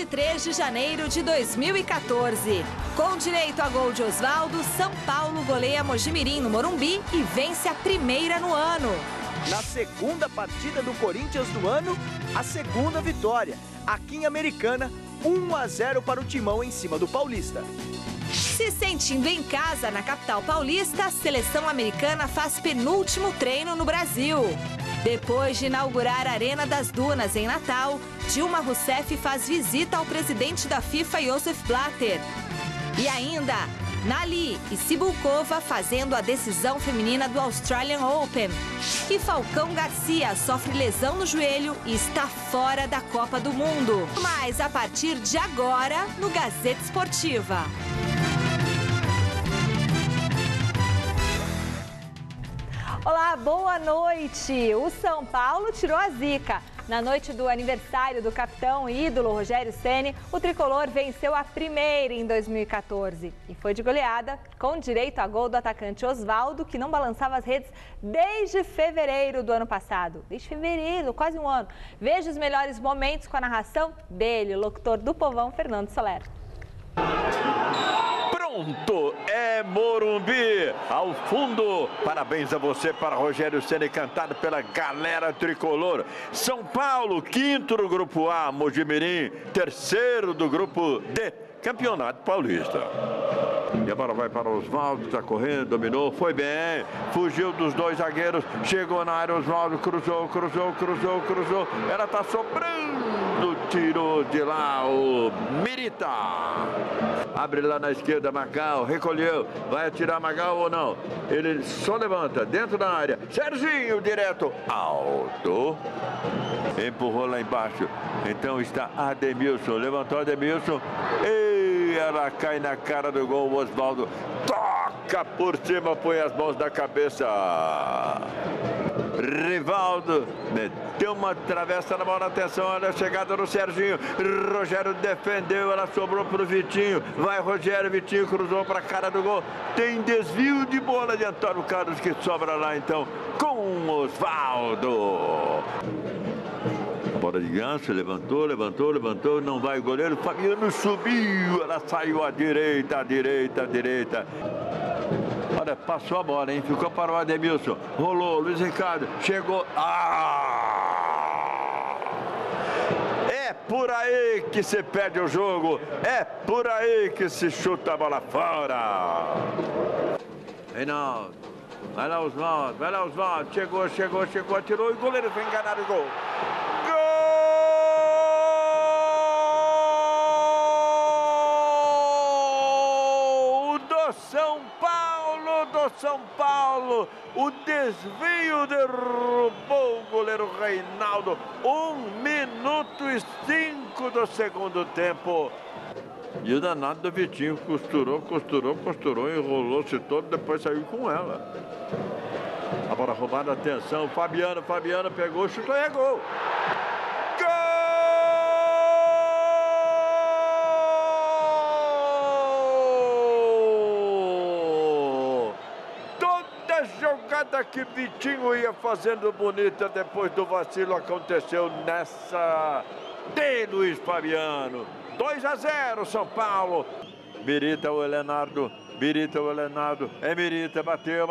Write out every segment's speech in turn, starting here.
23 de janeiro de 2014. Com direito a gol de Osvaldo, São Paulo goleia Mojimirim no Morumbi e vence a primeira no ano. Na segunda partida do Corinthians do ano, a segunda vitória. Aqui em Americana, 1-0 para o Timão em cima do Paulista. Se sentindo em casa na capital paulista, a seleção americana faz penúltimo treino no Brasil. Depois de inaugurar a Arena das Dunas em Natal, Dilma Rousseff faz visita ao presidente da FIFA, Joseph Blatter. E ainda, Nali e Cibulcova fazendo a decisão feminina do Australian Open. E Falcão Garcia sofre lesão no joelho e está fora da Copa do Mundo. Mas a partir de agora, no Gazeta Esportiva. Olá, boa noite! O São Paulo tirou a zica. Na noite do aniversário do capitão e ídolo Rogério Ceni, o tricolor venceu a primeira em 2014. E foi de goleada, com direito a gol do atacante Osvaldo, que não balançava as redes desde fevereiro do ano passado. Desde fevereiro, quase um ano. Veja os melhores momentos com a narração dele, o locutor do Povão, Fernando Soler. Pronto, é Morumbi, ao fundo, parabéns a você, para Rogério Ceni, cantado pela galera tricolor. São Paulo, quinto do grupo A, Mojimirim, terceiro do grupo D, Campeonato Paulista. E a bola vai para Osvaldo, está correndo, dominou, foi bem, fugiu dos dois zagueiros, chegou na área, Osvaldo cruzou, ela está sobrando, tirou de lá o Mirita. Abre lá na esquerda, Magal, recolheu, vai atirar Magal ou não? Ele só levanta, dentro da área, Serginho, direto, alto, empurrou lá embaixo, então está Ademilson, levantou Ademilson, e ela cai na cara do gol, Osvaldo toca por cima, põe as mãos na cabeça. Rivaldo meteu uma travessa na bola, atenção, olha a chegada do Serginho, Rogério defendeu, ela sobrou para o Vitinho, vai Rogério, Vitinho cruzou para a cara do gol, tem desvio de bola de Antônio Carlos que sobra lá então com Osvaldo. Bola de Ganso, levantou, não vai o goleiro, Fabiano subiu, ela saiu à direita. Olha, passou a bola, hein? Ficou para o Ademilson, rolou, Luiz Ricardo, chegou, é por aí que se perde o jogo, é por aí que se chuta a bola fora. Reinaldo, vai lá Osvaldo, chegou, atirou e o goleiro foi enganado, gol. São Paulo, o desvio derrubou o goleiro Reinaldo, 1 minuto e 5 do segundo tempo. E o danado do Vitinho costurou, enrolou-se todo, depois saiu com ela. A bola roubada, atenção, Fabiano pegou, chutou e é gol. Jogada que Vitinho ia fazendo bonita depois do vacilo aconteceu nessa de Luiz Fabiano. 2-0 São Paulo. Mirita o Leonardo, é Mirita, bateu,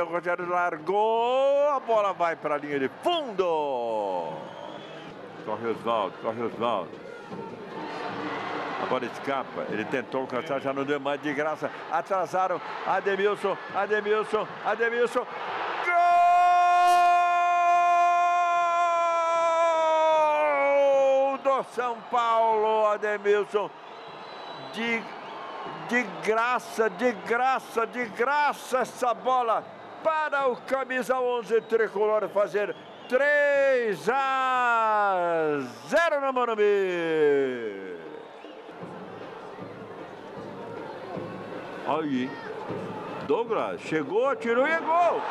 Rogério largou, a bola vai para a linha de fundo. Corre Osvaldo. A bola escapa, ele tentou alcançar, já não deu mais, de graça, atrasaram, Ademilson, gol do São Paulo, Ademilson, de graça, essa bola para o camisa 11 tricolor fazer 3-0 no Morumbi. Aí, Douglas chegou, atirou e é gol.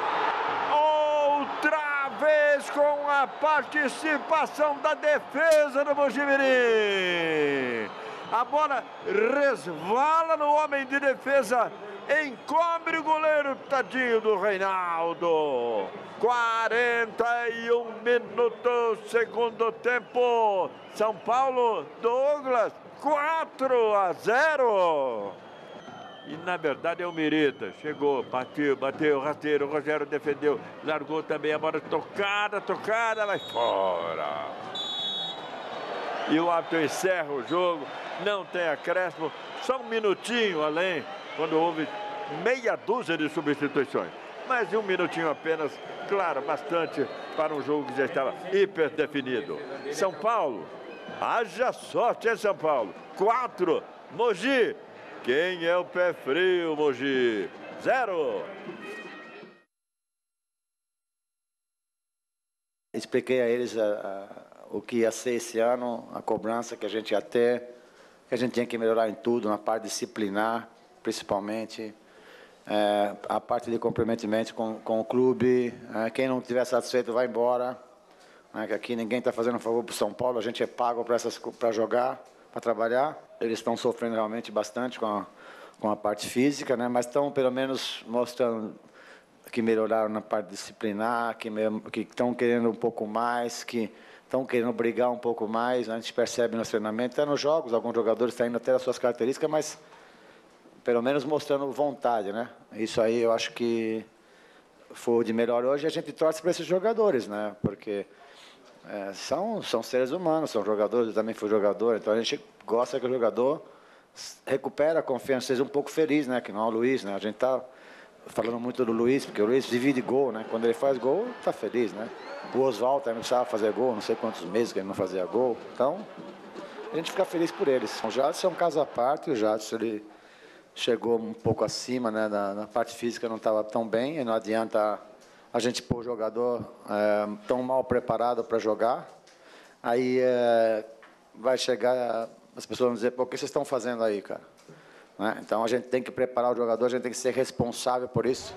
Outra vez com a participação da defesa do Mojimirim. A bola resvala no homem de defesa encobre o goleiro, tadinho do Reinaldo. 41 minutos, segundo tempo. São Paulo, Douglas, 4-0. E na verdade é o Mirita. Chegou, bateu, rasteiro. O Rogério defendeu, largou também a bola tocada, vai fora. E o árbitro encerra o jogo. Não tem acréscimo, só um minutinho além, quando houve meia dúzia de substituições. Mas um minutinho apenas, claro, bastante para um jogo que já estava hiper definido. São Paulo, haja sorte, hein, São Paulo? 4, Mogi. Quem é o pé frio, Mogi? 0. Expliquei a eles o que ia ser esse ano, a cobrança que a gente ia ter, que a gente tinha que melhorar em tudo, na parte disciplinar, principalmente, a parte de comprometimento com o clube. Quem não estiver satisfeito vai embora. Que aqui ninguém está fazendo um favor para o São Paulo, a gente é pago para jogar, para trabalhar. Eles estão sofrendo realmente bastante com a parte física, né? Mas estão pelo menos mostrando que melhoraram na parte disciplinar, que estão querendo um pouco mais, que estão querendo brigar um pouco mais. A gente percebe nos treinamentos, até nos jogos, alguns jogadores estão indo até as suas características, mas pelo menos mostrando vontade, né? Isso aí eu acho que foi de melhor hoje. A gente torce para esses jogadores, né? Porque são seres humanos, são jogadores, eu também fui jogador, então a gente gosta que o jogador recupera a confiança, seja um pouco feliz, né? Que não é o Luiz, né? A gente está falando muito do Luiz, porque o Luiz divide gol, né? Quando ele faz gol, está feliz, né? O Oswaldo também não precisava fazer gol, não sei quantos meses que ele não fazia gol, então a gente fica feliz por eles. O Jadson é um caso à parte, o Jadson ele chegou um pouco acima, né? Na parte física não estava tão bem, e não adianta a gente pôr o jogador tão mal preparado para jogar, aí vai chegar, as pessoas vão dizer, pô, o que vocês estão fazendo aí, cara? Né? Então a gente tem que preparar o jogador, a gente tem que ser responsável por isso,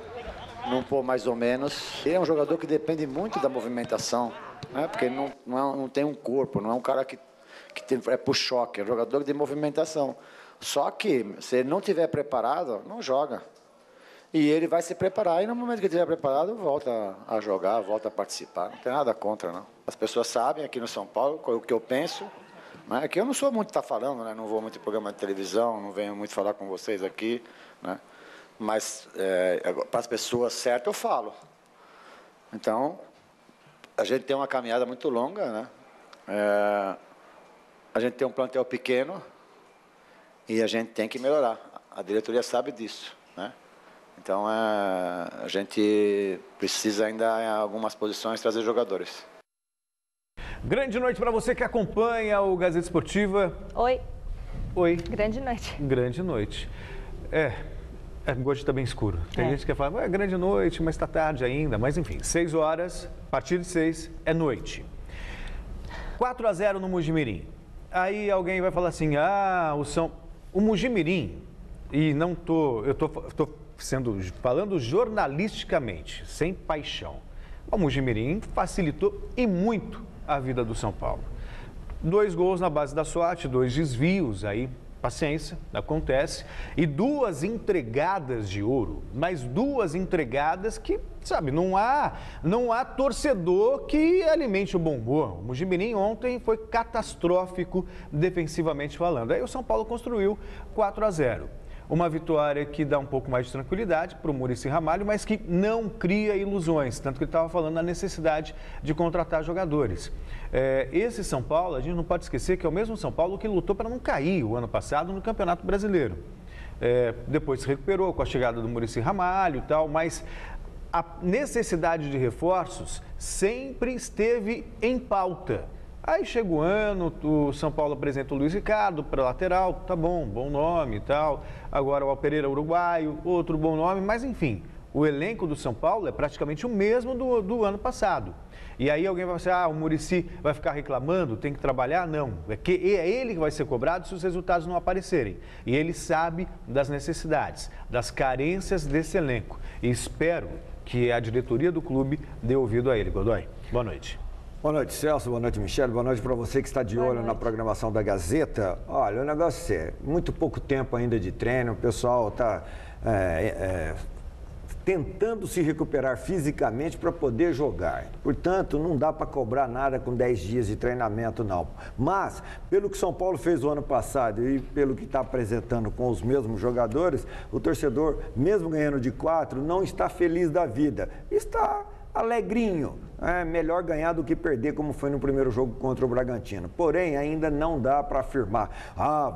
não pôr mais ou menos. Ele é um jogador que depende muito da movimentação, né? Porque ele não tem um corpo, não é um cara que é pro choque, é um jogador de movimentação. Só que, se ele não estiver preparado, não joga. E ele vai se preparar, e no momento que ele estiver preparado, volta a jogar, volta a participar. Não tem nada contra, não. As pessoas sabem aqui no São Paulo o que eu penso. Né? Aqui eu não sou muito estar falando, né? Não vou muito em programa de televisão, não venho muito falar com vocês aqui. Né? Mas para as pessoas certas eu falo. Então, a gente tem uma caminhada muito longa, né? A gente tem um plantel pequeno e a gente tem que melhorar. A diretoria sabe disso, né? Então, a gente precisa ainda, em algumas posições, trazer jogadores. Grande noite para você que acompanha o Gazeta Esportiva. Oi. Oi. Grande noite. Grande noite. Hoje está bem escuro. Tem gente que fala, é grande noite, mas está tarde ainda. Mas, enfim, 6 horas, a partir de 6 é noite. 4-0 no Mojimirim. Aí alguém vai falar assim, o Mojimirim, e não eu tô falando jornalisticamente, sem paixão. O Mojimirim facilitou e muito a vida do São Paulo. 2 gols na base da sorte, 2 desvios aí, paciência, acontece. E 2 entregadas de ouro, mas 2 entregadas que, sabe, não há torcedor que alimente o bom humor. O Mojimirim ontem foi catastrófico defensivamente falando. Aí o São Paulo construiu 4-0. Uma vitória que dá um pouco mais de tranquilidade para o Muricy Ramalho, mas que não cria ilusões, tanto que ele estava falando da necessidade de contratar jogadores. Esse São Paulo, a gente não pode esquecer que é o mesmo São Paulo que lutou para não cair o ano passado no Campeonato Brasileiro. Depois se recuperou com a chegada do Muricy Ramalho e tal, mas a necessidade de reforços sempre esteve em pauta. Aí chega o ano, o São Paulo apresenta o Luiz Ricardo para lateral, tá bom, bom nome e tal. Agora o Pereira uruguaio, outro bom nome, mas enfim, o elenco do São Paulo é praticamente o mesmo do ano passado. E aí alguém vai falar, o Muricy vai ficar reclamando, tem que trabalhar? Não, é ele que vai ser cobrado se os resultados não aparecerem. E ele sabe das necessidades, das carências desse elenco. E espero que a diretoria do clube dê ouvido a ele. Godoy, boa noite. Boa noite, Celso. Boa noite, Michele. Boa noite para você que está de olho na programação da Gazeta. Olha, o negócio é muito pouco tempo ainda de treino, o pessoal está tentando se recuperar fisicamente para poder jogar. Portanto, não dá para cobrar nada com 10 dias de treinamento, não. Mas, pelo que São Paulo fez o ano passado e pelo que está apresentando com os mesmos jogadores, o torcedor, mesmo ganhando de 4, não está feliz da vida. Está alegrinho. É melhor ganhar do que perder, como foi no primeiro jogo contra o Bragantino. Porém, ainda não dá para afirmar,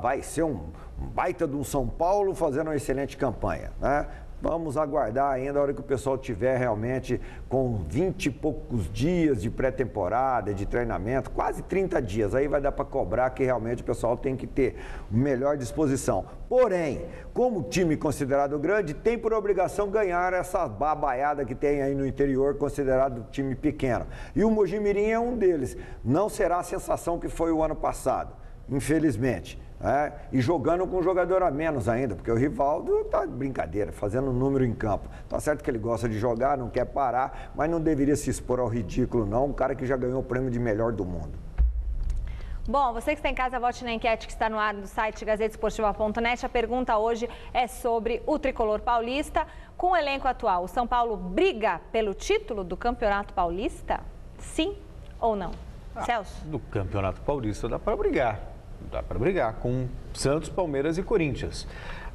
vai ser um baita de um São Paulo fazendo uma excelente campanha, né? Vamos aguardar ainda a hora que o pessoal tiver realmente com 20 e poucos dias de pré-temporada, de treinamento, quase 30 dias. Aí vai dar para cobrar que realmente o pessoal tem que ter melhor disposição. Porém, como time considerado grande, tem por obrigação ganhar essa babaiada que tem aí no interior, considerado time pequeno. E o Mojimirim é um deles. Não será a sensação que foi o ano passado, infelizmente. E jogando com um jogador a menos ainda, porque o Rivaldo tá de brincadeira, fazendo número em campo. Tá certo que ele gosta de jogar, não quer parar, mas não deveria se expor ao ridículo, não. Um cara que já ganhou o prêmio de melhor do mundo. Bom, você que está em casa, vote na enquete que está no ar do site gazetesportiva.net. A pergunta hoje é sobre o tricolor paulista. Com o elenco atual, o São Paulo briga pelo título do Campeonato Paulista? Sim ou não? Celso? Do Campeonato Paulista dá para brigar. Dá para brigar com Santos, Palmeiras e Corinthians.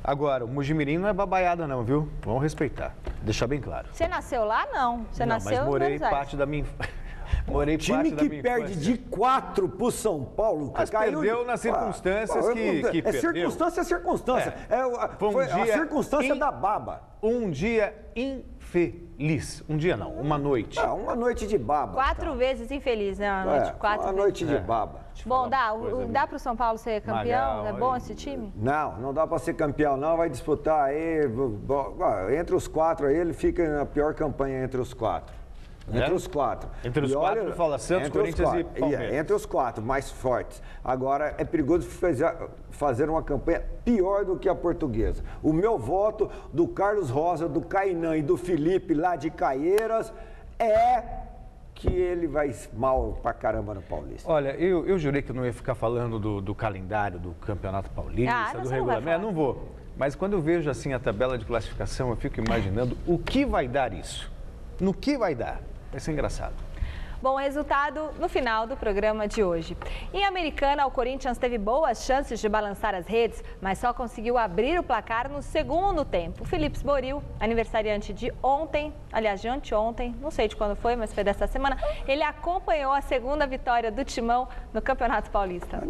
Agora, o Mojimirim não é babaiada não, viu? Vamos respeitar, deixar bem claro. Você nasceu lá, não? Você nasceu mas morei parte da minha morei time parte que perde de 4 pro São Paulo. Mas perdeu nas circunstâncias que perdeu. Circunstância é circunstância. Foi a circunstância da baba. Um dia infeliz. Um dia não, uma noite. Uma noite de baba. 4 vezes infeliz, né? Uma noite, 4 vezes. Uma noite de baba. Bom, dá para o São Paulo ser campeão? É bom esse time? Não dá para ser campeão, não. Vai disputar aí, entre os 4 aí, ele fica na pior campanha entre os 4. Entre os 4. Entre os 4, fala Santos, Corinthians e Palmeiras. Entre os 4 mais fortes. Agora, é perigoso fazer uma campanha pior do que a Portuguesa. O meu voto do Carlos Rosa, do Kainan e do Felipe, lá de Caieiras, é que ele vai mal pra caramba no Paulista. Olha, eu jurei que eu não ia ficar falando do calendário do Campeonato Paulista, do regulamento. Não vou. Mas quando eu vejo assim a tabela de classificação, eu fico imaginando o que vai dar isso. No que vai dar? Vai ser engraçado. Bom, resultado no final do programa de hoje. Em Americana, o Corinthians teve boas chances de balançar as redes, mas só conseguiu abrir o placar no segundo tempo. O Felipe Boril, aniversariante de ontem, aliás, de anteontem, não sei de quando foi, mas foi dessa semana, ele acompanhou a segunda vitória do Timão no Campeonato Paulista.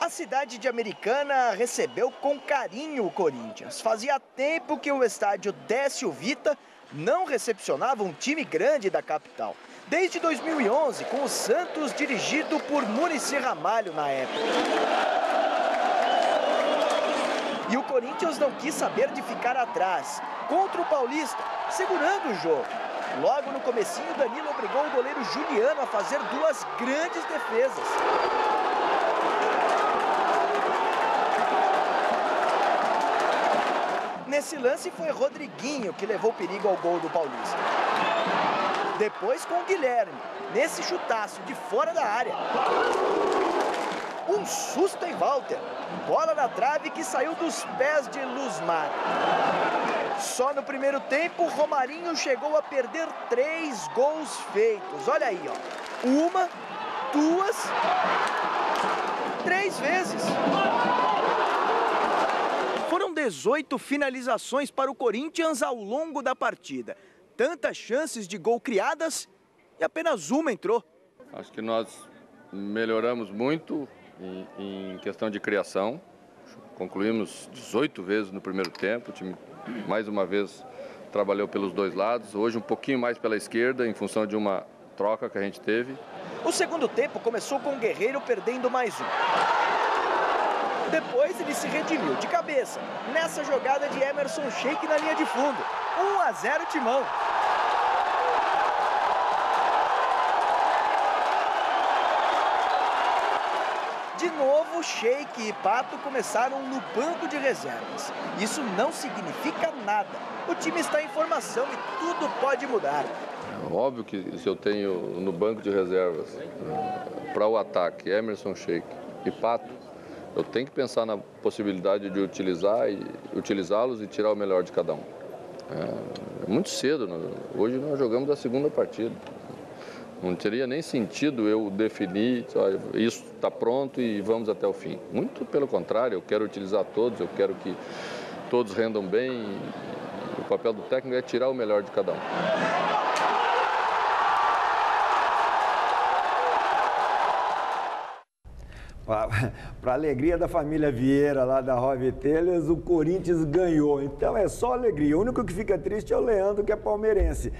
A cidade de Americana recebeu com carinho o Corinthians. Fazia tempo que o estádio Décio Vita não recepcionava um time grande da capital. Desde 2011, com o Santos dirigido por Muricy Ramalho na época. E o Corinthians não quis saber de ficar atrás, contra o Paulista, segurando o jogo. Logo no comecinho, Danilo obrigou o goleiro Juliano a fazer 2 grandes defesas. Nesse lance foi Rodriguinho que levou perigo ao gol do Paulista. Depois com o Guilherme, nesse chutaço de fora da área. Um susto em Walter. Bola na trave que saiu dos pés de Luzmar. Só no primeiro tempo, Romarinho chegou a perder 3 gols feitos. Olha aí, ó. 1, 2, 3 vezes. Foram 18 finalizações para o Corinthians ao longo da partida. Tantas chances de gol criadas e apenas uma entrou. Acho que nós melhoramos muito em questão de criação. Concluímos 18 vezes no primeiro tempo. O time, mais uma vez, trabalhou pelos 2 lados. Hoje um pouquinho mais pela esquerda, em função de uma troca que a gente teve. O segundo tempo começou com o Guerreiro perdendo mais um. Depois ele se redimiu de cabeça, nessa jogada de Emerson Sheik na linha de fundo. 1-0 Timão. De novo, Sheik e Pato começaram no banco de reservas. Isso não significa nada. O time está em formação e tudo pode mudar. Óbvio que se eu tenho no banco de reservas para o ataque Emerson, Sheik e Pato, eu tenho que pensar na possibilidade de utilizá-los e tirar o melhor de cada um. É muito cedo, hoje nós jogamos a segunda partida. Não teria nem sentido eu definir, isso está pronto e vamos até o fim. Muito pelo contrário, eu quero utilizar todos, eu quero que todos rendam bem. O papel do técnico é tirar o melhor de cada um. Para a alegria da família Vieira, lá da Hove Telhas, o Corinthians ganhou. Então é só alegria. O único que fica triste é o Leandro, que é palmeirense.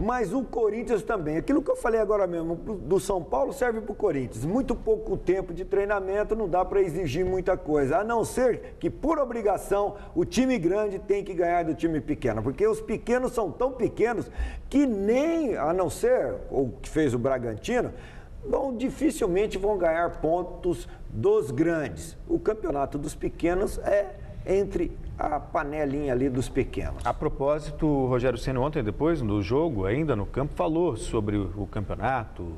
Mas o Corinthians também. Aquilo que eu falei agora mesmo, do São Paulo serve para o Corinthians. Muito pouco tempo de treinamento, não dá para exigir muita coisa. A não ser que, por obrigação, o time grande tem que ganhar do time pequeno. Porque os pequenos são tão pequenos que nem, a não ser o que fez o Bragantino, dificilmente vão ganhar pontos dos grandes. O campeonato dos pequenos é entre a panelinha ali dos pequenos. A propósito, o Rogério Ceni ontem, depois do jogo, ainda no campo, falou sobre o campeonato,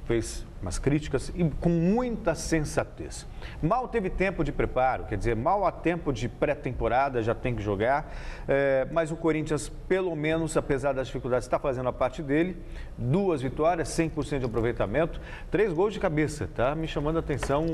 fez umas críticas e com muita sensatez. Mal teve tempo de preparo, quer dizer, mal há tempo de pré-temporada, já tem que jogar, mas o Corinthians, pelo menos, apesar das dificuldades, está fazendo a parte dele. 2 vitórias, 100% de aproveitamento, 3 gols de cabeça, tá me chamando a atenção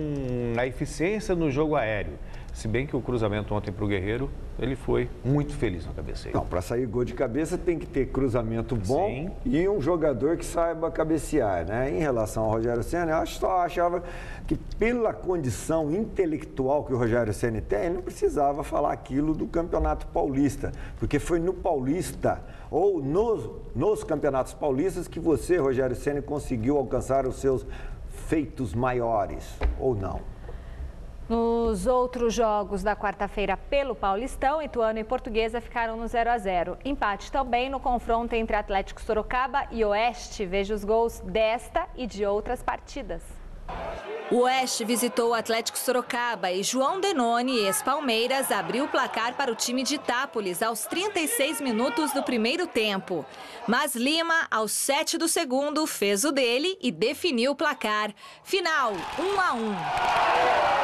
a eficiência no jogo aéreo. Se bem que o cruzamento ontem para o Guerreiro, ele foi muito feliz na cabeceira. Não, para sair gol de cabeça tem que ter cruzamento bom. Sim. E um jogador que saiba cabecear, né? Em relação ao Rogério Ceni, eu só achava que pela condição intelectual que o Rogério Ceni tem, ele não precisava falar aquilo do Campeonato Paulista, porque foi no Paulista ou nos Campeonatos Paulistas que você, Rogério Ceni, conseguiu alcançar os seus feitos maiores, ou não? Nos outros jogos da quarta-feira pelo Paulistão, Ituano e Portuguesa ficaram no 0-0. Empate também no confronto entre Atlético Sorocaba e Oeste. Veja os gols desta e de outras partidas. O Oeste visitou o Atlético Sorocaba e João Denoni, ex-Palmeiras, abriu o placar para o time de Itápolis aos 36 minutos do primeiro tempo. Mas Lima, aos 7 do segundo, fez o dele e definiu o placar. Final, 1-1.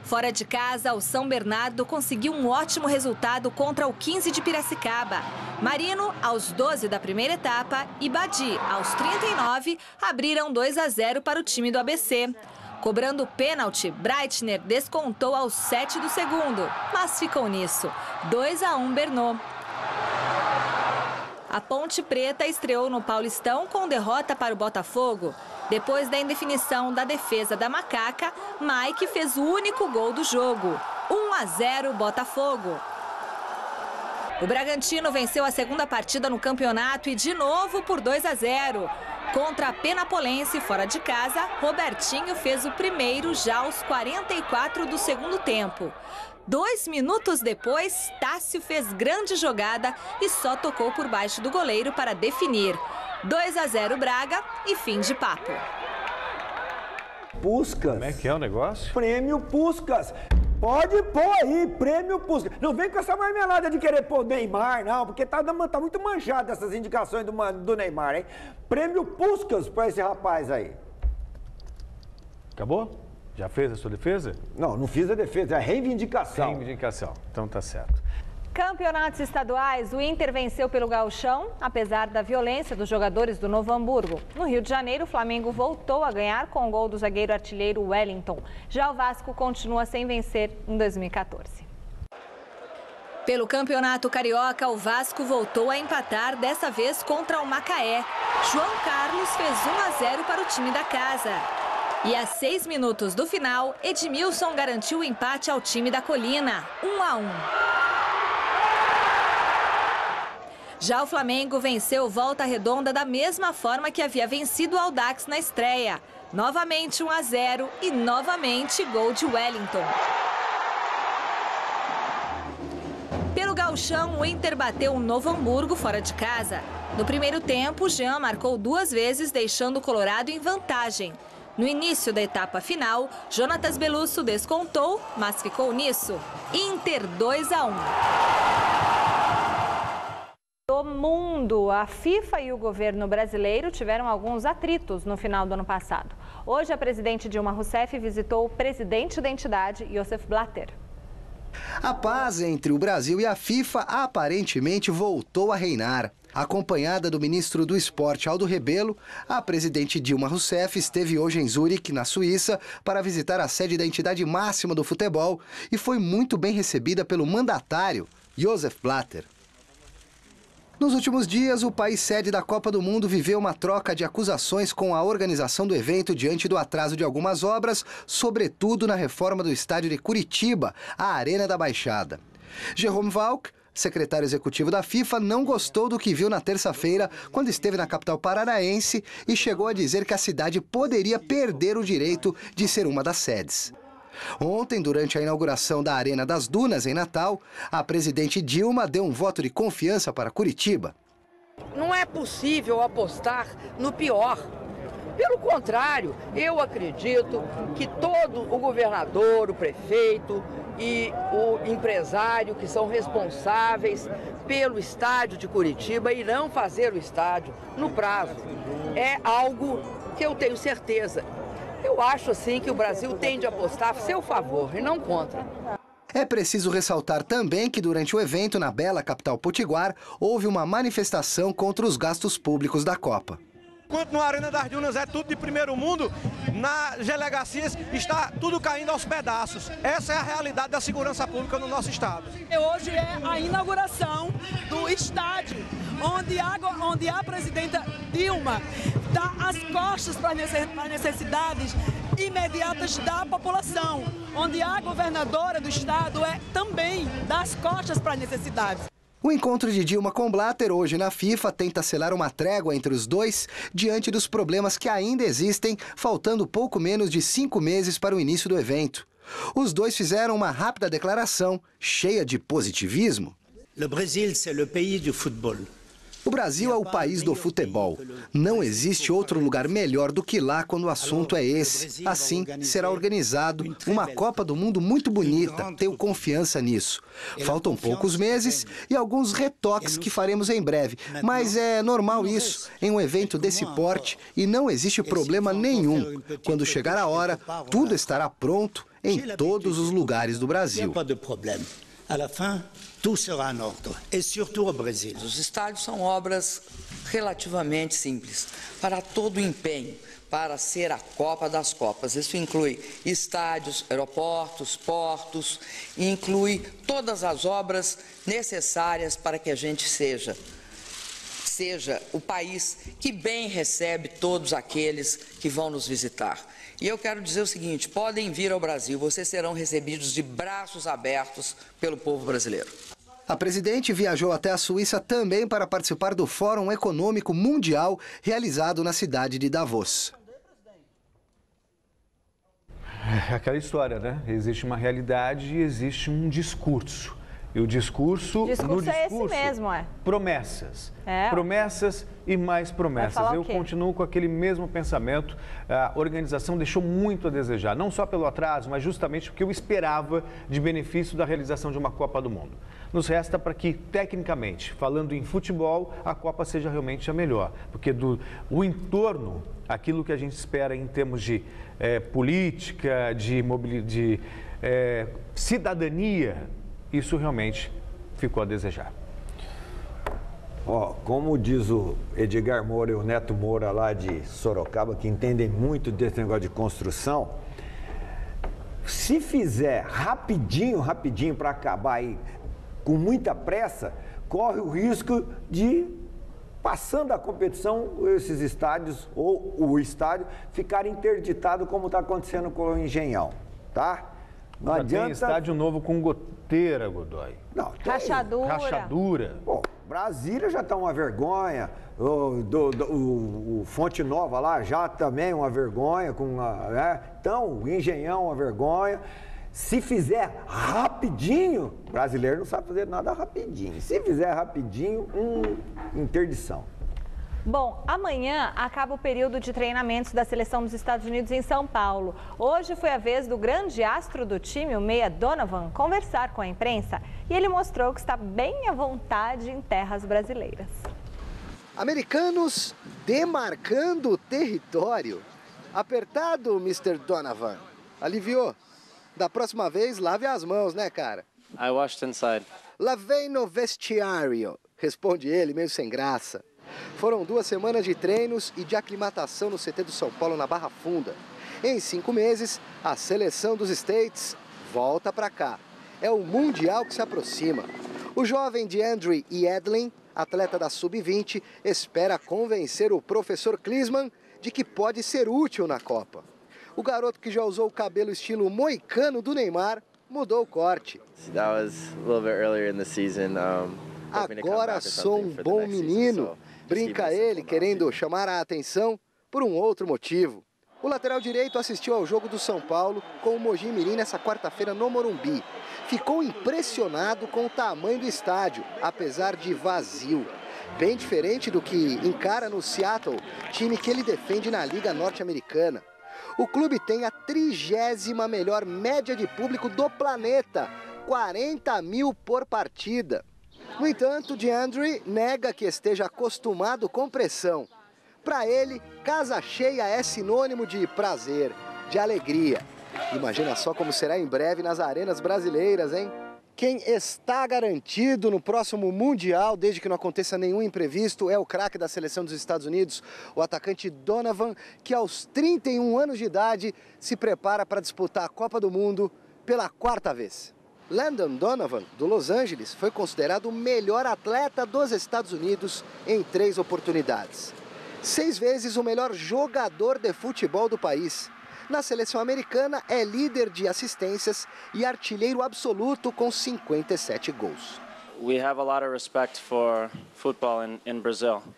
Fora de casa, o São Bernardo conseguiu um ótimo resultado contra o 15 de Piracicaba. Marino, aos 12 da primeira etapa, e Badi, aos 39, abriram 2-0 para o time do ABC. Cobrando pênalti, Breitner descontou aos 7 do segundo, mas ficou nisso. 2-1 Bernô. A Ponte Preta estreou no Paulistão com derrota para o Botafogo. Depois da indefinição da defesa da Macaca, Mike fez o único gol do jogo. 1-0 Botafogo. O Bragantino venceu a segunda partida no campeonato e de novo por 2-0. Contra a Penapolense, fora de casa, Robertinho fez o primeiro já aos 44 do segundo tempo. 2 minutos depois, Tássio fez grande jogada e só tocou por baixo do goleiro para definir. 2-0 Braga e fim de papo. Puskas. Como é que é o negócio? Prêmio Puskas. Pode pôr aí, Prêmio Puskas. Não vem com essa marmelada de querer pôr Neymar, não, porque tá muito manchado essas indicações do Neymar, hein? Prêmio Puskas para esse rapaz aí. Acabou? Já fez a sua defesa? Não, não fiz a defesa, é a reivindicação. Reivindicação, então tá certo. Campeonatos estaduais, o Inter venceu pelo Gauchão, apesar da violência dos jogadores do Novo Hamburgo. No Rio de Janeiro, o Flamengo voltou a ganhar com o gol do zagueiro artilheiro Wellington. Já o Vasco continua sem vencer em 2014. Pelo Campeonato Carioca, o Vasco voltou a empatar, dessa vez contra o Macaé. João Carlos fez 1-0 para o time da casa. E a 6 minutos do final, Edmilson garantiu o empate ao time da Colina, 1-1. Já o Flamengo venceu Volta Redonda da mesma forma que havia vencido o Audax na estreia. Novamente 1-0 e novamente gol de Wellington. Pelo Gauchão, o Inter bateu o Novo Hamburgo fora de casa. No primeiro tempo, Jean marcou 2 vezes, deixando o Colorado em vantagem. No início da etapa final, Jonatas Belusso descontou, mas ficou nisso. Inter 2-1. Do mundo, a FIFA e o governo brasileiro tiveram alguns atritos no final do ano passado. Hoje, a presidente Dilma Rousseff visitou o presidente da entidade, Joseph Blatter. A paz entre o Brasil e a FIFA aparentemente voltou a reinar. Acompanhada do ministro do Esporte, Aldo Rebelo, a presidente Dilma Rousseff esteve hoje em Zurique, na Suíça, para visitar a sede da entidade máxima do futebol e foi muito bem recebida pelo mandatário, Joseph Blatter. Nos últimos dias, o país sede da Copa do Mundo viveu uma troca de acusações com a organização do evento diante do atraso de algumas obras, sobretudo na reforma do estádio de Curitiba, a Arena da Baixada. Jerome Valk, secretário executivo da FIFA, não gostou do que viu na terça-feira, quando esteve na capital paranaense e chegou a dizer que a cidade poderia perder o direito de ser uma das sedes. Ontem, durante a inauguração da Arena das Dunas, em Natal, a presidente Dilma deu um voto de confiança para Curitiba. Não é possível apostar no pior. Pelo contrário, eu acredito que todo o governador, o prefeito e o empresário que são responsáveis pelo estádio de Curitiba irão fazer o estádio no prazo. É algo que eu tenho certeza. Eu acho, assim, que o Brasil tende a apostar a seu favor e não contra. É preciso ressaltar também que durante o evento na bela capital potiguar, houve uma manifestação contra os gastos públicos da Copa. Enquanto na Arena das Dunas é tudo de primeiro mundo, nas delegacias está tudo caindo aos pedaços. Essa é a realidade da segurança pública no nosso estado. Hoje é a inauguração do estádio, onde a presidenta Dilma dá as costas para as necessidades imediatas da população, onde a governadora do estado também dá as costas para as necessidades. O encontro de Dilma com Blatter hoje na FIFA tenta selar uma trégua entre os dois diante dos problemas que ainda existem, faltando pouco menos de 5 meses para o início do evento. Os dois fizeram uma rápida declaração, cheia de positivismo. O Brasil é o país do futebol. O Brasil é o país do futebol. Não existe outro lugar melhor do que lá quando o assunto é esse. Assim, será organizado uma Copa do Mundo muito bonita. Tenho confiança nisso. Faltam poucos meses e alguns retoques que faremos em breve. Mas é normal isso, em um evento desse porte, e não existe problema nenhum. Quando chegar a hora, tudo estará pronto em todos os lugares do Brasil. À la fin, tudo será em ordem, e sobretudo o Brasil. Os estádios são obras relativamente simples, para todo o empenho, para ser a Copa das Copas. Isso inclui estádios, aeroportos, portos, e inclui todas as obras necessárias para que a gente seja o país que bem recebe todos aqueles que vão nos visitar. E eu quero dizer o seguinte, podem vir ao Brasil, vocês serão recebidos de braços abertos pelo povo brasileiro. A presidente viajou até a Suíça também para participar do Fórum Econômico Mundial realizado na cidade de Davos. É aquela história, né? Existe uma realidade e existe um discurso. E o discurso é esse mesmo, promessas. Promessas e mais promessas. Eu continuo com aquele mesmo pensamento. A organização deixou muito a desejar, não só pelo atraso, mas justamente porque eu esperava de benefício da realização de uma Copa do Mundo. Nos resta para que, tecnicamente, falando em futebol, a Copa seja realmente a melhor. Porque o entorno, aquilo que a gente espera em termos de política, de cidadania, isso realmente ficou a desejar. Como diz o Edgar Moura e o Neto Moura lá de Sorocaba, que entendem muito desse negócio de construção, se fizer rapidinho para acabar aí com muita pressa, corre o risco de, passando a competição, esses estádios ou o estádio ficar interditado como está acontecendo com o Engenhão, tá? Não adianta... Tem estádio novo com goteira, Godoy. Não, tem... Rachadura. Pô, Brasília já está uma vergonha. O Fonte Nova lá já também uma vergonha. Então, o Engenhão uma vergonha. Se fizer rapidinho, o brasileiro não sabe fazer nada rapidinho. Se fizer rapidinho, interdição. Bom, amanhã acaba o período de treinamentos da seleção dos Estados Unidos em São Paulo. Hoje foi a vez do grande astro do time, o meia Donovan, conversar com a imprensa e ele mostrou que está bem à vontade em terras brasileiras. Americanos demarcando o território. Apertado, Mr. Donovan. Aliviou. Da próxima vez, lave as mãos, né, cara? I washed inside. Lavei no vestiário, responde ele, meio sem graça. Foram 2 semanas de treinos e de aclimatação no CT do São Paulo, na Barra Funda. Em 5 meses, a seleção dos States volta para cá. É o Mundial que se aproxima. O jovem DeAndre Yedlin, atleta da Sub-20, espera convencer o professor Klinsmann de que pode ser útil na Copa. O garoto que já usou o cabelo estilo moicano do Neymar mudou o corte. Agora sou um bom menino, brinca ele, querendo chamar a atenção por um outro motivo. O lateral direito assistiu ao jogo do São Paulo com o Mojimirim nessa quarta-feira no Morumbi. Ficou impressionado com o tamanho do estádio, apesar de vazio. Bem diferente do que encara no Seattle, time que ele defende na Liga Norte-Americana. O clube tem a 30ª melhor média de público do planeta, 40 mil por partida. No entanto, DeAndre nega que esteja acostumado com pressão. Para ele, casa cheia é sinônimo de prazer, de alegria. Imagina só como será em breve nas arenas brasileiras, hein? Quem está garantido no próximo Mundial, desde que não aconteça nenhum imprevisto, é o craque da seleção dos Estados Unidos, o atacante Donovan, que aos 31 anos de idade se prepara para disputar a Copa do Mundo pela 4ª vez. Landon Donovan, do Los Angeles, foi considerado o melhor atleta dos Estados Unidos em 3 oportunidades. 6 vezes o melhor jogador de futebol do país. Na seleção americana, é líder de assistências e artilheiro absoluto com 57 gols.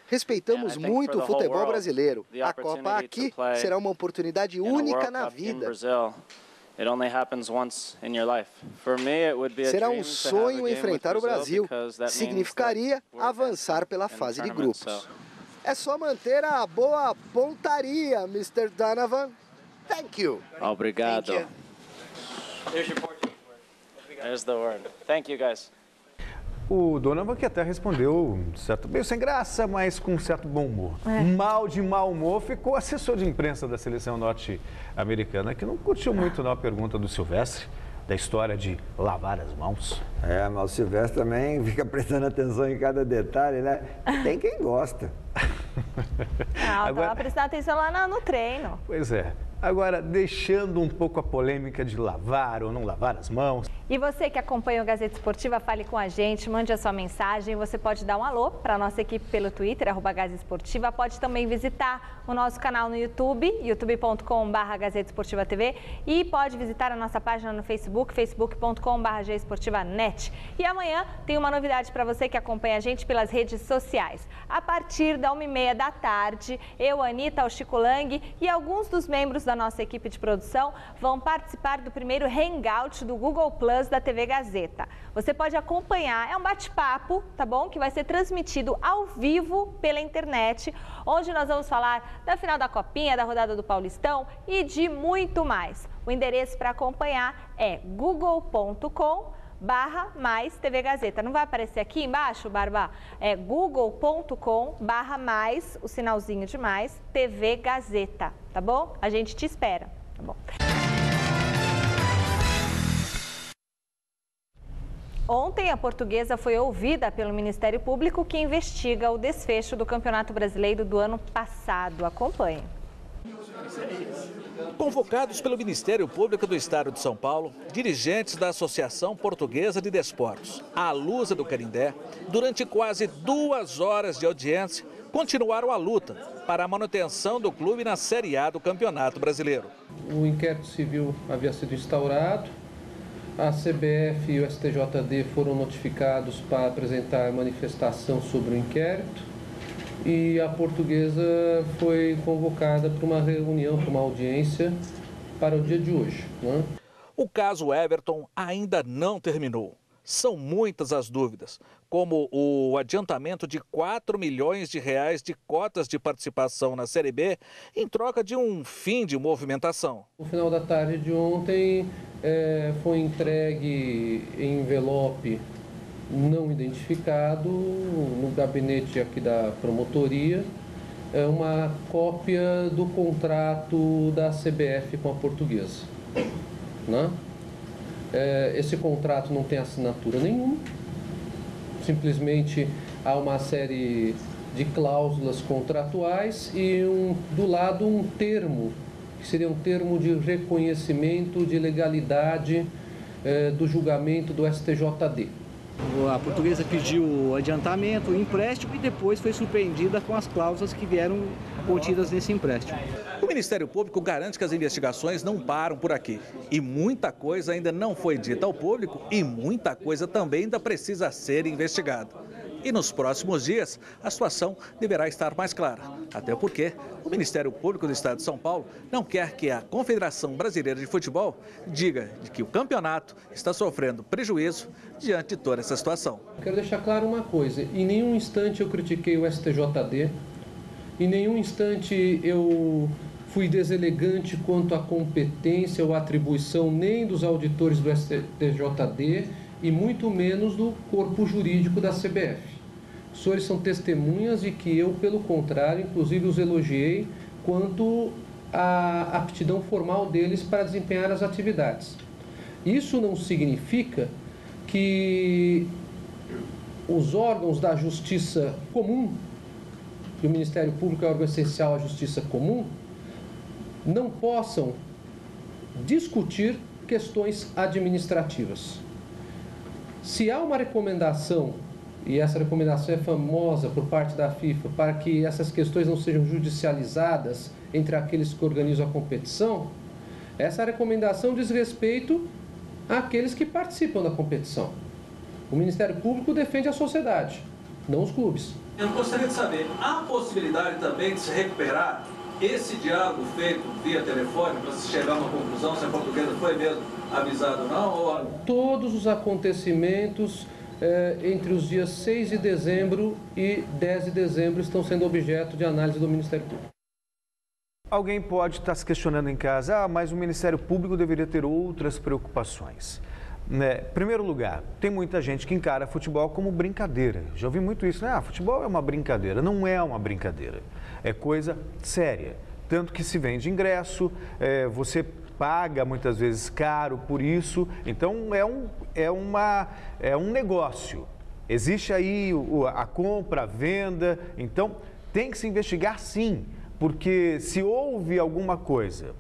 Respeitamos muito o futebol brasileiro. A Copa aqui será uma oportunidade única na vida. Será um sonho enfrentar o Brasil. Significaria avançar pela fase de grupos. É só manter a boa pontaria, Mr. Donovan. Thank you. Obrigado. Thank you. There's the word. Thank you, guys. O Donovan que até respondeu meio sem graça, mas com um certo bom humor. Mal de mau humor ficou o assessor de imprensa da seleção norte-americana, que não curtiu muito a pergunta do Silvestre, da história de lavar as mãos. Mas o Silvestre também fica prestando atenção em cada detalhe, né? Tem quem gosta. Agora prestando atenção lá no treino. Pois é. Agora, deixando um pouco a polêmica de lavar ou não lavar as mãos. E você que acompanha o Gazeta Esportiva, fale com a gente, mande a sua mensagem. Você pode dar um alô para a nossa equipe pelo Twitter, @Gazeta Esportiva. Pode também visitar o nosso canal no YouTube, youtube.com/Gazeta Esportiva TV. E pode visitar a nossa página no Facebook, facebook.com/GEsportivaNet. E amanhã tem uma novidade para você que acompanha a gente pelas redes sociais. A partir da 1h30 da tarde, eu, Anitta, o Chico Lang e alguns dos membros da nossa equipe de produção vão participar do primeiro Hangout do Google Plus da TV Gazeta. Você pode acompanhar, é um bate-papo, tá bom? Que vai ser transmitido ao vivo pela internet, onde nós vamos falar da final da Copinha, da rodada do Paulistão e de muito mais. O endereço para acompanhar é google.com/mais TV Gazeta. Não vai aparecer aqui embaixo, Barba? É google.com/mais, o sinalzinho de mais, TV Gazeta, tá bom? A gente te espera, tá bom? Ontem, a Portuguesa foi ouvida pelo Ministério Público, que investiga o desfecho do Campeonato Brasileiro do ano passado. Acompanhe. Convocados pelo Ministério Público do Estado de São Paulo, dirigentes da Associação Portuguesa de Desportos, a Lusa do Canindé, durante quase 2 horas de audiência, continuaram a luta para a manutenção do clube na Série A do Campeonato Brasileiro. O inquérito civil havia sido instaurado, a CBF e o STJD foram notificados para apresentar manifestação sobre o inquérito e a Portuguesa foi convocada para uma reunião, para uma audiência para o dia de hoje. O caso Everton ainda não terminou. São muitas as dúvidas, como o adiantamento de 4 milhões de reais de cotas de participação na Série B em troca de um fim de movimentação. No final da tarde de ontem foi entregue em envelope não identificado no gabinete aqui da promotoria uma cópia do contrato da CBF com a Portuguesa, né? Esse contrato não tem assinatura nenhuma, simplesmente há uma série de cláusulas contratuais e do lado um termo, que seria um termo de reconhecimento de legalidade do julgamento do STJD. A Portuguesa pediu o adiantamento, o empréstimo e depois foi surpreendida com as cláusulas que vieram contidas nesse empréstimo. O Ministério Público garante que as investigações não param por aqui. E muita coisa ainda não foi dita ao público e muita coisa também ainda precisa ser investigada. E nos próximos dias, a situação deverá estar mais clara. Até porque o Ministério Público do Estado de São Paulo não quer que a Confederação Brasileira de Futebol diga que o campeonato está sofrendo prejuízo diante de toda essa situação. Quero deixar claro uma coisa, em nenhum instante eu critiquei o STJD, em nenhum instante eu fui deselegante quanto à competência ou atribuição nem dos auditores do STJD e muito menos do corpo jurídico da CBF. Os senhores são testemunhas de que eu, pelo contrário, inclusive os elogiei quanto à aptidão formal deles para desempenhar as atividades. Isso não significa que os órgãos da justiça comum, que o Ministério Público é órgão essencial à justiça comum, não possam discutir questões administrativas. Se há uma recomendação, e essa recomendação é famosa por parte da FIFA, para que essas questões não sejam judicializadas entre aqueles que organizam a competição, essa recomendação diz respeito àqueles que participam da competição. O Ministério Público defende a sociedade, não os clubes. Eu gostaria de saber, há possibilidade também de se recuperar esse diálogo feito via telefone para se chegar a uma conclusão se a Portuguesa foi mesmo avisada ou não? Ou... Todos os acontecimentos entre os dias 6 de dezembro e 10 de dezembro estão sendo objeto de análise do Ministério Público. Alguém pode estar se questionando em casa, mas o Ministério Público deveria ter outras preocupações. Em primeiro lugar, tem muita gente que encara futebol como brincadeira. Já ouvi muito isso, né? Futebol é uma brincadeira. Não é uma brincadeira, é coisa séria. Tanto que se vende ingresso, você paga muitas vezes caro por isso, então é um negócio. Existe aí a compra, a venda, então tem que se investigar sim, porque se houve alguma coisa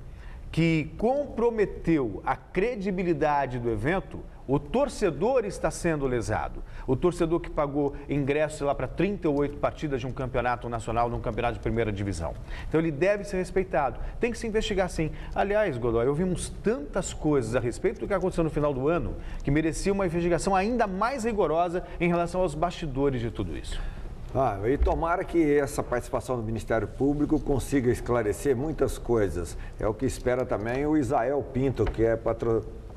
que comprometeu a credibilidade do evento, o torcedor está sendo lesado. O torcedor que pagou ingresso lá para 38 partidas de um campeonato nacional, de um campeonato de primeira divisão. Então ele deve ser respeitado. Tem que se investigar sim. Aliás, Godoy, ouvimos tantas coisas a respeito do que aconteceu no final do ano que merecia uma investigação ainda mais rigorosa em relação aos bastidores de tudo isso. E tomara que essa participação do Ministério Público consiga esclarecer muitas coisas. É o que espera também o Isael Pinto, que é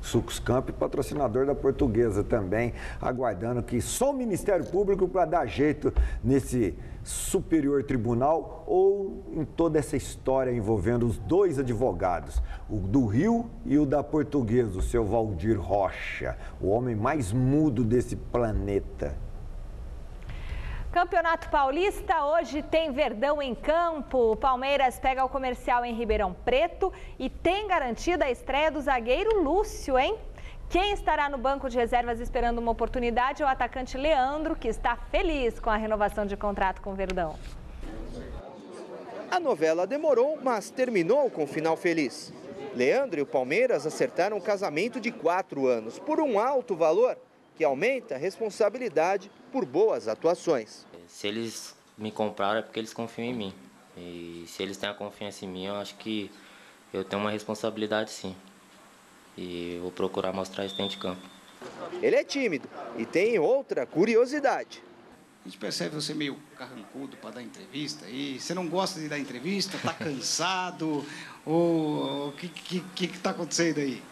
Sucos Camp, patrocinador da Portuguesa também, aguardando que só o Ministério Público para dar jeito nesse Superior Tribunal ou em toda essa história envolvendo os dois advogados, o do Rio e o da Portuguesa, o seu Valdir Rocha, o homem mais mudo desse planeta. Campeonato Paulista, hoje tem Verdão em campo. O Palmeiras pega o Comercial em Ribeirão Preto e tem garantida a estreia do zagueiro Lúcio, hein? Quem estará no banco de reservas esperando uma oportunidade é o atacante Leandro, que está feliz com a renovação de contrato com o Verdão. A novela demorou, mas terminou com final feliz. Leandro e o Palmeiras acertaram um casamento de 4 anos por um alto valor, que aumenta a responsabilidade por boas atuações. Se eles me compraram é porque eles confiam em mim. E se eles têm a confiança em mim, eu acho que eu tenho uma responsabilidade sim. E vou procurar mostrar isso dentro de campo. Ele é tímido e tem outra curiosidade. A gente percebe você meio carrancudo para dar entrevista e você não gosta de dar entrevista, está cansado, ou o que está acontecendo aí?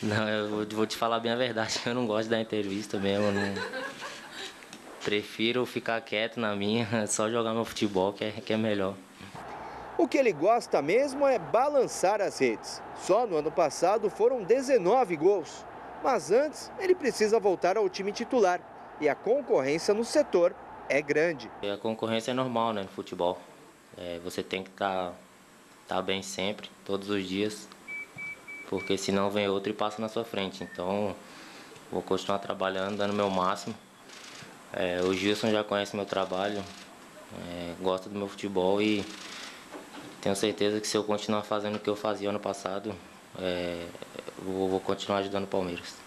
Não, eu vou te falar bem a verdade, eu não gosto da entrevista mesmo, prefiro ficar quieto na minha, só jogar meu futebol que é melhor. O que ele gosta mesmo é balançar as redes. Só no ano passado foram 19 gols. Mas antes, ele precisa voltar ao time titular. E a concorrência no setor é grande. A concorrência é normal, né, no futebol. Você tem que estar bem sempre, todos os dias. Porque senão vem outro e passa na sua frente. Então, vou continuar trabalhando, dando o meu máximo. O Gilson já conhece meu trabalho, gosta do meu futebol e tenho certeza que se eu continuar fazendo o que eu fazia ano passado, vou continuar ajudando o Palmeiras.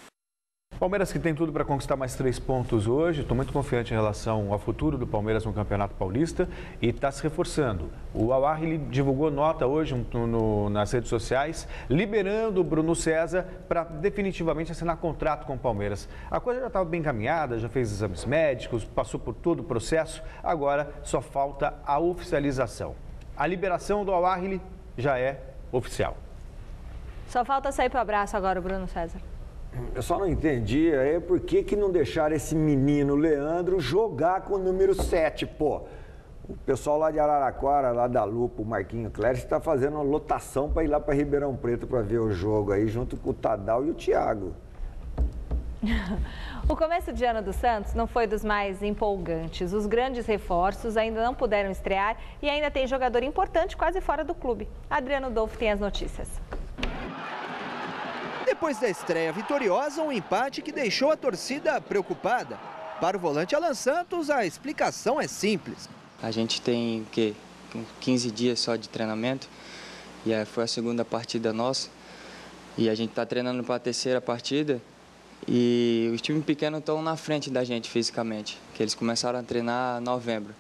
Palmeiras que tem tudo para conquistar mais 3 pontos hoje. Estou muito confiante em relação ao futuro do Palmeiras no Campeonato Paulista e está se reforçando. O Al-Ahly divulgou nota hoje nas redes sociais, liberando o Bruno César para definitivamente assinar contrato com o Palmeiras. A coisa já estava bem encaminhada, já fez exames médicos, passou por todo o processo, agora só falta a oficialização. A liberação do Al-Ahly já é oficial. Só falta sair para o abraço agora, o Bruno César. Eu só não entendi por que não deixaram esse menino Leandro jogar com o número 7, pô. O pessoal lá de Araraquara, lá da Lupa, o Marquinho Cléris, está fazendo uma lotação para ir lá para Ribeirão Preto para ver o jogo aí, junto com o Tadal e o Thiago. O começo de ano do Santos não foi dos mais empolgantes. Os grandes reforços ainda não puderam estrear e ainda tem jogador importante quase fora do clube. Adriano Dolfo tem as notícias. Depois da estreia vitoriosa, um empate que deixou a torcida preocupada. Para o volante Alan Santos, a explicação é simples. A gente tem 15 dias só de treinamento e foi a segunda partida nossa. E a gente está treinando para a terceira partida e os times pequenos estão na frente da gente fisicamente, que eles começaram a treinar em novembro.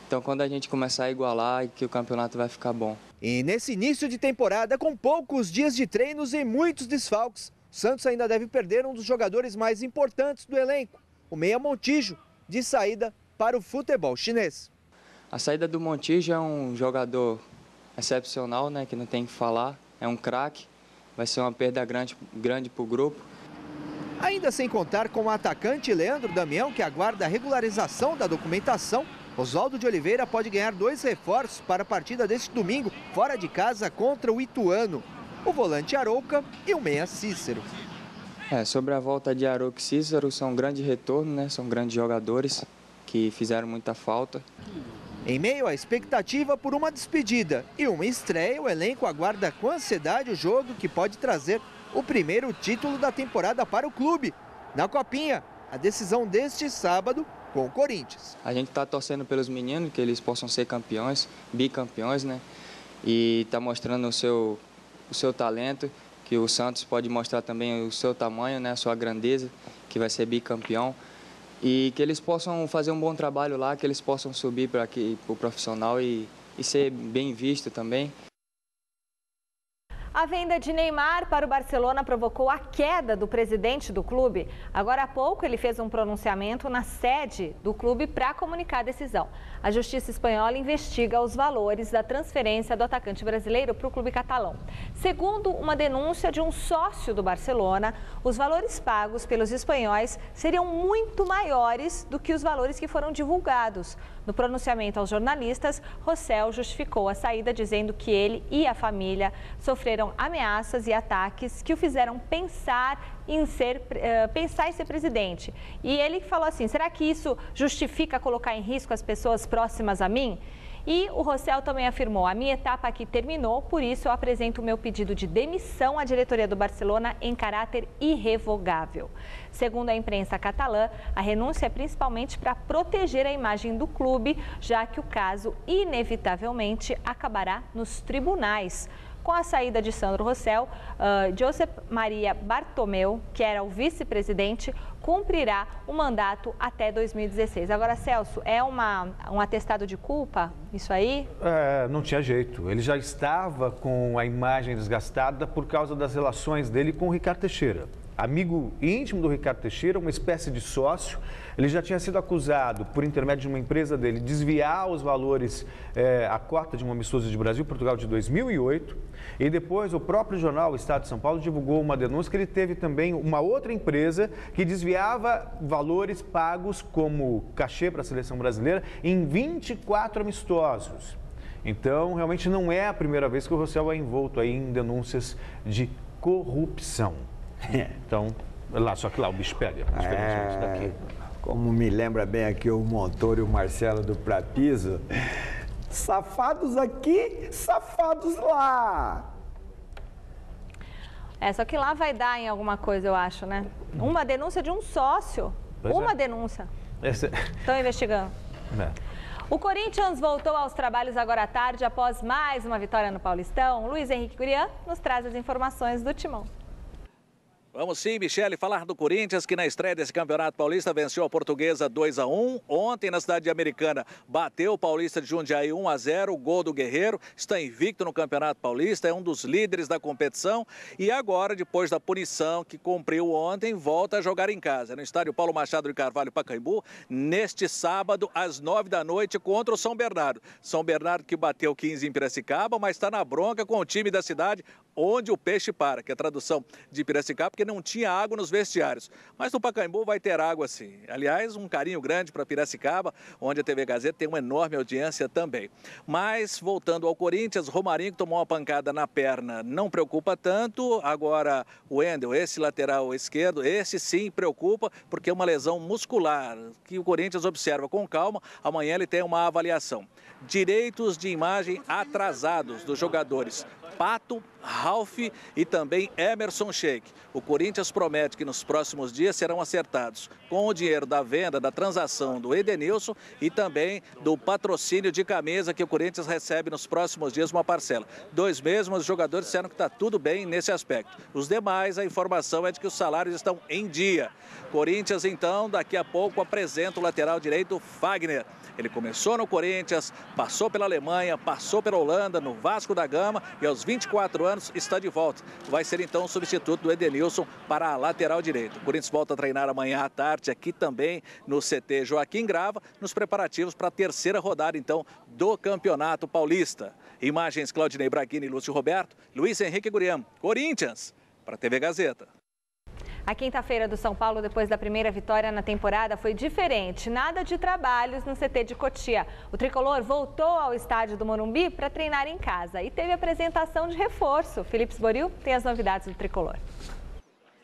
Então, quando a gente começar a igualar, que o campeonato vai ficar bom. E nesse início de temporada, com poucos dias de treinos e muitos desfalques, Santos ainda deve perder um dos jogadores mais importantes do elenco, o meia Montijo, de saída para o futebol chinês. A saída do Montijo é um jogador excepcional, né, que não tem que falar, é um craque, vai ser uma perda grande para o grupo. Ainda sem contar com o atacante Leandro Damião, que aguarda a regularização da documentação, Oswaldo de Oliveira pode ganhar 2 reforços para a partida deste domingo, fora de casa contra o Ituano. O volante Arouca e o meia Cícero. Sobre a volta de Arouca e Cícero, são um grande retorno, né? São grandes jogadores que fizeram muita falta. Em meio à expectativa por uma despedida e uma estreia, o elenco aguarda com ansiedade o jogo que pode trazer o primeiro título da temporada para o clube. Na Copinha, a decisão deste sábado com o Corinthians. A gente está torcendo pelos meninos, que eles possam ser campeões, bicampeões, né? E está mostrando o seu talento, que o Santos pode mostrar também o seu tamanho, né? A sua grandeza, que vai ser bicampeão. E que eles possam fazer um bom trabalho lá, que eles possam subir para o profissional e ser bem visto também. A venda de Neymar para o Barcelona provocou a queda do presidente do clube. Agora há pouco ele fez um pronunciamento na sede do clube para comunicar a decisão. A Justiça Espanhola investiga os valores da transferência do atacante brasileiro para o clube catalão. Segundo uma denúncia de um sócio do Barcelona, os valores pagos pelos espanhóis seriam muito maiores do que os valores que foram divulgados. No pronunciamento aos jornalistas, Rosell justificou a saída dizendo que ele e a família sofreram ameaças e ataques que o fizeram pensar em ser presidente. E ele falou assim, será que isso justifica colocar em risco as pessoas próximas a mim? E o Rosell também afirmou, a minha etapa aqui terminou, por isso eu apresento o meu pedido de demissão à diretoria do Barcelona em caráter irrevogável. Segundo a imprensa catalã, a renúncia é principalmente para proteger a imagem do clube, já que o caso inevitavelmente acabará nos tribunais. Com a saída de Sandro Rosell, Josep Maria Bartomeu, que era o vice-presidente, cumprirá o mandato até 2016. Agora, Celso, é um atestado de culpa isso aí? Não tinha jeito. Ele já estava com a imagem desgastada por causa das relações dele com o Ricardo Teixeira. amigo íntimo do Ricardo Teixeira, uma espécie de sócio. Ele já tinha sido acusado, por intermédio de uma empresa dele, de desviar os valores, a cota de um amistoso de Brasil e Portugal de 2008. E depois o próprio jornal, o Estado de São Paulo, divulgou uma denúncia que ele teve também uma outra empresa que desviava valores pagos como cachê para a seleção brasileira em 24 amistosos. Então, realmente não é a primeira vez que o Rossell é envolto aí em denúncias de corrupção. Então, só que lá o bicho pega. Daqui. Como me lembra bem aqui o Montoro e o Marcelo do Prapiso, safados aqui, safados lá. Só que lá vai dar em alguma coisa, eu acho, né? Uma denúncia de um sócio. Denúncia. Estão investigando. O Corinthians voltou aos trabalhos agora à tarde após mais uma vitória no Paulistão. Luiz Henrique Gurian nos traz as informações do Timão. Vamos sim, Michele, falar do Corinthians, que na estreia desse Campeonato Paulista venceu a Portuguesa 2-1. Ontem, na cidade de Americana, bateu o Paulista de Jundiaí 1-0, o gol do Guerreiro. Está invicto no Campeonato Paulista, é um dos líderes da competição. E agora, depois da punição que cumpriu ontem, volta a jogar em casa, no estádio Paulo Machado de Carvalho, Pacaembu, neste sábado, às 9 da noite, contra o São Bernardo. São Bernardo que bateu 15 em Piracicaba, mas está na bronca com o time da cidade, onde o peixe para, que é a tradução de Piracicaba, porque não tinha água nos vestiários. Mas no Pacaembu vai ter água sim. Aliás, um carinho grande para Piracicaba, onde a TV Gazeta tem uma enorme audiência também. Mas, voltando ao Corinthians, Romarinho tomou uma pancada na perna, não preocupa tanto. Agora, o Wendel, esse lateral esquerdo, esse sim preocupa, porque é uma lesão muscular, que o Corinthians observa com calma. Amanhã ele tem uma avaliação. Direitos de imagem atrasados dos jogadores Pato, Ralf e também Emerson Sheik. O Corinthians promete que nos próximos dias serão acertados com o dinheiro da venda, da transação do Edenilson e também do patrocínio de camisa que o Corinthians recebe nos próximos dias uma parcela. 2 mesmos jogadores disseram que está tudo bem nesse aspecto. Os demais, a informação é de que os salários estão em dia. Corinthians, então, daqui a pouco apresenta o lateral direito Fagner. Ele começou no Corinthians, passou pela Alemanha, passou pela Holanda, no Vasco da Gama e aos 24 anos está de volta. Vai ser então o substituto do Edenilson para a lateral direita. O Corinthians volta a treinar amanhã à tarde aqui também no CT Joaquim Grava, nos preparativos para a terceira rodada então do Campeonato Paulista. Imagens Claudinei Braghini e Lúcio Roberto, Luiz Henrique Gurian, Corinthians, para a TV Gazeta. A quinta-feira do São Paulo, depois da primeira vitória na temporada, foi diferente. Nada de trabalhos no CT de Cotia. O tricolor voltou ao estádio do Morumbi para treinar em casa e teve apresentação de reforço. Felipe Sboril tem as novidades do tricolor.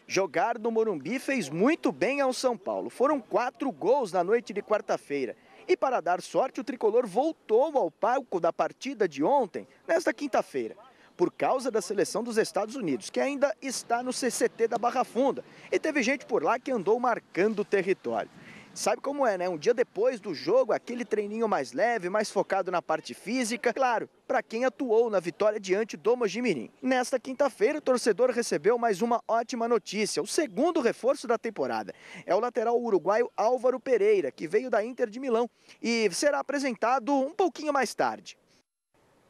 Jogar no Morumbi fez muito bem ao São Paulo. Foram 4 gols na noite de quarta-feira. E para dar sorte, o tricolor voltou ao palco da partida de ontem, nesta quinta-feira, por causa da seleção dos Estados Unidos, que ainda está no CCT da Barra Funda. E teve gente por lá que andou marcando o território. Sabe como é, né? Um dia depois do jogo, aquele treininho mais leve, mais focado na parte física. Claro, para quem atuou na vitória diante do Mojimirim. Nesta quinta-feira, o torcedor recebeu mais uma ótima notícia. O segundo reforço da temporada é o lateral uruguaio Álvaro Pereira, que veio da Inter de Milão e será apresentado um pouquinho mais tarde.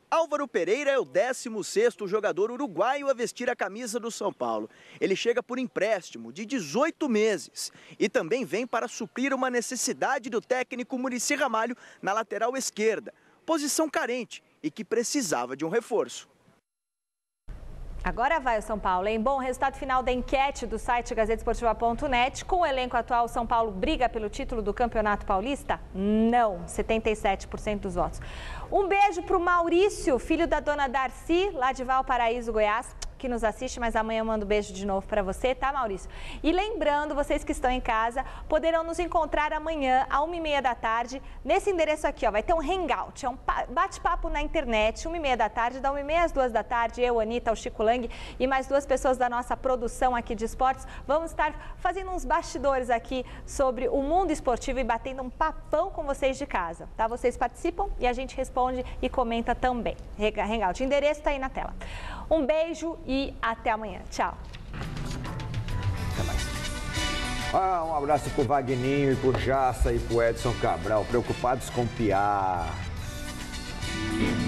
Álvaro Pereira é o 16º jogador uruguaio a vestir a camisa do São Paulo. Ele chega por empréstimo de 18 meses e também vem para suprir uma necessidade do técnico Muricy Ramalho na lateral esquerda, posição carente e que precisava de um reforço. Agora vai o São Paulo, hein? Bom, resultado final da enquete do site gazetesportiva.net. Com o elenco atual, o São Paulo briga pelo título do Campeonato Paulista? Não, 77% dos votos. Um beijo para o Maurício, filho da dona Darcy, lá de Valparaíso, Goiás, que nos assiste, mas amanhã eu mando beijo de novo para você, tá, Maurício? E lembrando, vocês que estão em casa, poderão nos encontrar amanhã, às 1h30 da tarde, nesse endereço aqui, ó, vai ter um hangout, é um bate-papo na internet, 1h30 da tarde, da 1h30 às 2 da tarde, eu, Anitta, o Chico Lang e mais 2 pessoas da nossa produção aqui de esportes, vamos estar fazendo uns bastidores aqui sobre o mundo esportivo e batendo um papão com vocês de casa, tá? Vocês participam e a gente responde e comenta também. Hangout, o endereço tá aí na tela. Um beijo e até amanhã. Tchau. Até mais. Um abraço pro Vagninho e pro Jassa e pro Edson Cabral, preocupados com Piá.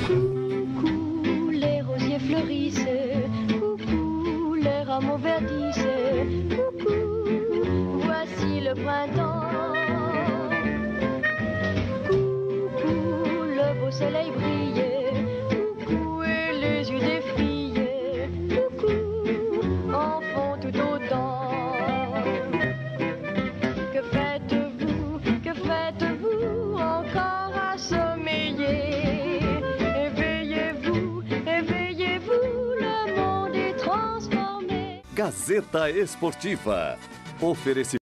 Coucou, les rosiers fleurissent. Coucou, les rameaux verdissent. soleil brillait. Coucou et les yeux des filles. Coucou, en font tout autant. Que faites-vous encore à sommeiller? Éveillez-vous, le monde est transformé. Gazeta Esportiva. Oferecimento